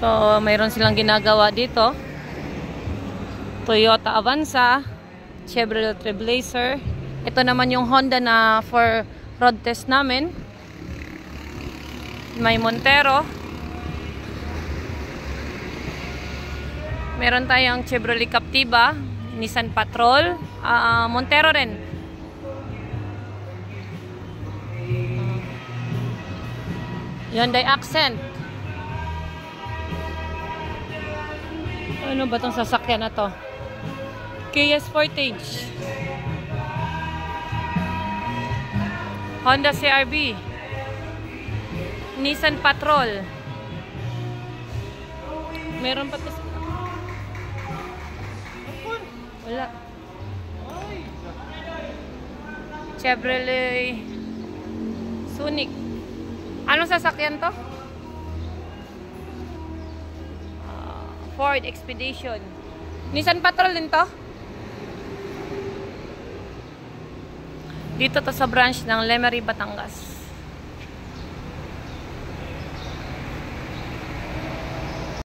So, mayroon silang ginagawa dito. Toyota Avanza, Chevrolet Trailblazer. Ito naman yung Honda na for road test namin. May Montero. Meron tayong Chevrolet Captiva, Nissan Patrol, Montero rin. Hyundai Accent. Ano ba itong sasakyan na to? Kia Sportage. Honda CR-V. Nissan Patrol. Meron pa to. Wala. Chevrolet Sonic. Anong sasakyan to? Ford Expedition. Nissan Patrol din to. Dito to sa branch ng Lemery, Batangas.